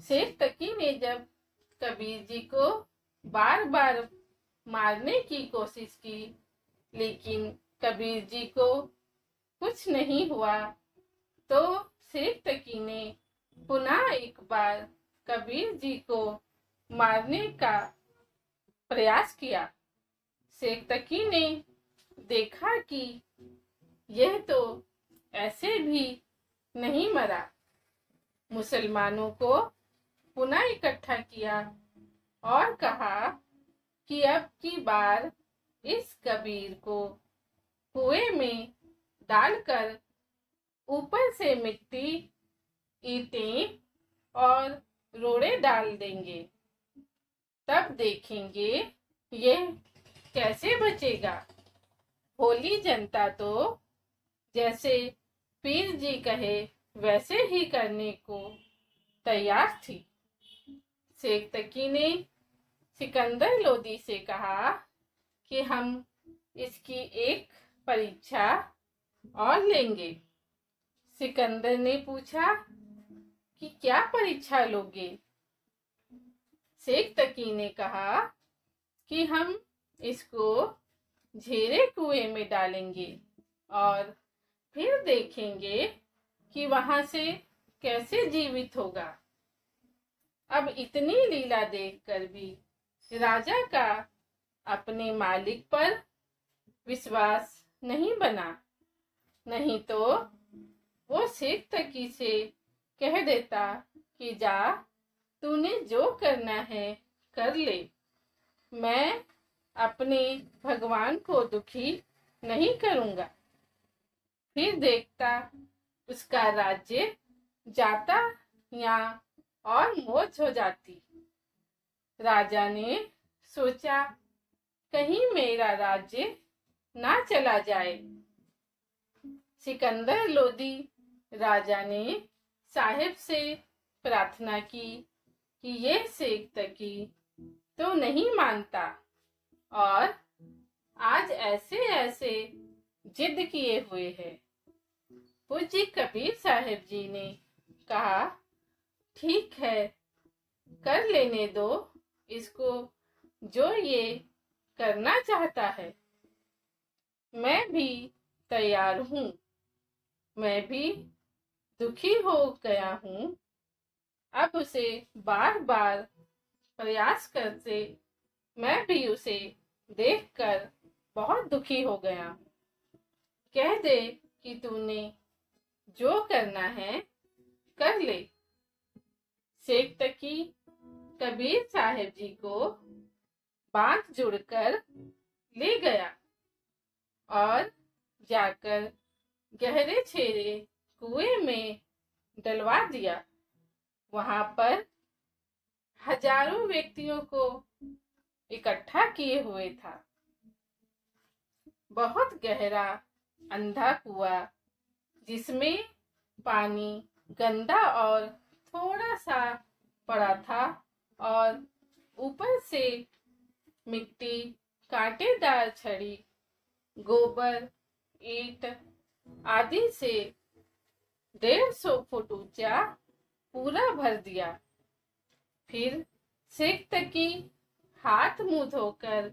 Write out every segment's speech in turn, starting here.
शेख तकी ने जब कबीर जी को बार बार मारने की कोशिश की, लेकिन कबीर जी को कुछ नहीं हुआ, तो शेख तकी ने पुनः एक बार कबीर जी को मारने का प्रयास किया। शेख तकी ने देखा कि यह तो ऐसे भी नहीं मरा। मुसलमानों को पुनः इकट्ठा किया और कहा कि अब की बार इस कबीर को कुएं में डालकर ऊपर से मिट्टी, ईंटें और रोड़े डाल देंगे, तब देखेंगे यह कैसे बचेगा। भोली जनता तो जैसे पीर जी कहे वैसे ही करने को तैयार थी। शेख तकी ने सिकंदर लोदी से कहा कि हम इसकी एक परीक्षा और लेंगे। सिकंदर ने पूछा कि क्या परीक्षा लोगे? शेख तकी ने कहा कि हम इसको झेरे कुएं में डालेंगे और फिर देखेंगे कि वहां से कैसे जीवित होगा। अब इतनी लीला देखकर भी राजा का अपने मालिक पर विश्वास नहीं बना, नहीं तो वो शेख तकी से कह देता कि जा, तूने जो करना है कर ले, मैं अपने भगवान को दुखी नहीं करूंगा। फिर देखता उसका राज्य जाता या और मौज हो जाती। राजा ने सोचा कहीं मेरा राज्य ना चला जाए। सिकंदर लोदी राजा ने साहिब से प्रार्थना की कि ये शेख तकी तो नहीं मानता और आज ऐसे ऐसे जिद किए हुए है। पूज्य कबीर साहिब जी ने कहा, ठीक है, कर लेने दो इसको जो ये करना चाहता है। मैं भी तैयार हूँ। मैं भी दुखी हो गया हूँ। अब उसे बार बार प्रयास करते मैं भी उसे देखकर बहुत दुखी हो गया। कह दे कि तूने जो करना है कर ले। शेख तकी कबीर साहिब जी को बांध जोड़कर ले गया और जाकर गहरे छेरे कुएं में डलवा दिया। वहां पर हजारों व्यक्तियों को इकट्ठा किए हुए था। बहुत गहरा अंधा कुआं, जिसमें पानी गंदा और थोड़ा सा पड़ा था और ऊपर से मिट्टी, कांटेदार छड़ी, गोबर, ईंट आदि से 150 फुट ऊंचा पूरा भर दिया। फिर शेख तकी हाथ मुंह धोकर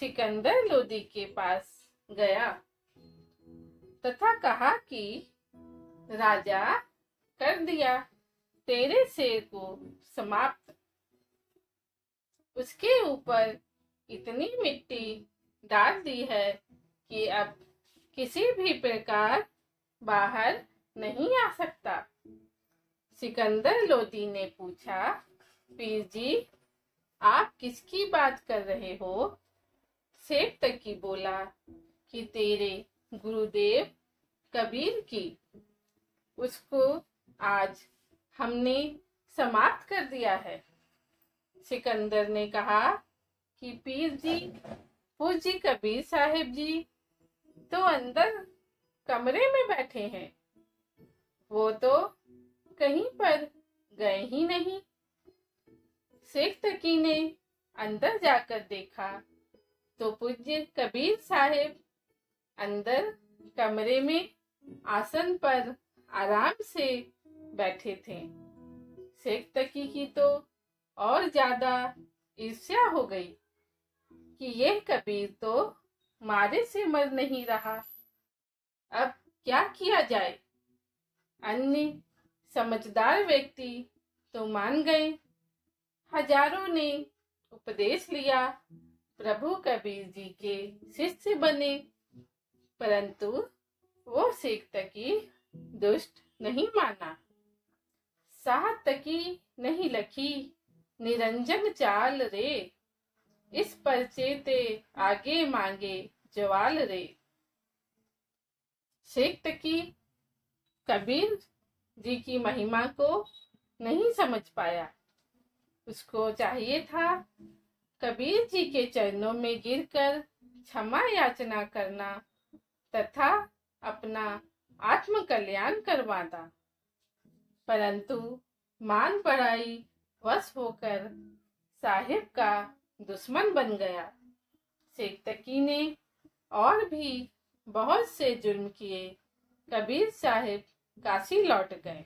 सिकंदर लोदी के पास गया तथा कहा कि राजा, कर दिया तेरे शेर को समाप्त। उसके ऊपर इतनी मिट्टी डाल दी है कि अब किसी भी प्रकार बाहर नहीं आ सकता। सिकंदर लोदी ने पूछा, पीर जी, आप किसकी बात कर रहे हो? शेख तकी बोला कि तेरे गुरुदेव कबीर की। उसको आज हमने समाप्त कर दिया है। सिकंदर ने कहा कि पीर जी, पूज्य कबीर साहिब जी तो अंदर कमरे में बैठे हैं, वो तो कहीं पर गए ही नहीं। शेख तकी ने अंदर जाकर देखा तो पूज्य कबीर साहिब अंदर कमरे में आसन पर आराम से बैठे थे। शेख तकी की तो और ज्यादा ईर्ष्या हो गई कि यह कबीर तो मारे से मर नहीं रहा, अब क्या किया जाए। अन्य समझदार व्यक्ति तो मान गए। हजारों ने उपदेश लिया, प्रभु कबीर जी के शिष्य बने, परंतु वो शेख तकी दुष्ट नहीं माना। साह तकी नहीं लखी निरंजन चाल रे, इस पर्चे ते आगे मांगे जवाल रे। शेख तकी कबीर जी की महिमा को नहीं समझ पाया। उसको चाहिए था कबीर जी के चरणों में गिरकर क्षमा याचना करना तथा अपना आत्म कल्याण करवाना, परंतु मान बढ़ाई वश होकर साहिब का दुश्मन बन गया। शेख तकी ने और भी बहुत से जुर्म किए। कबीर साहिब काशी लौट गए।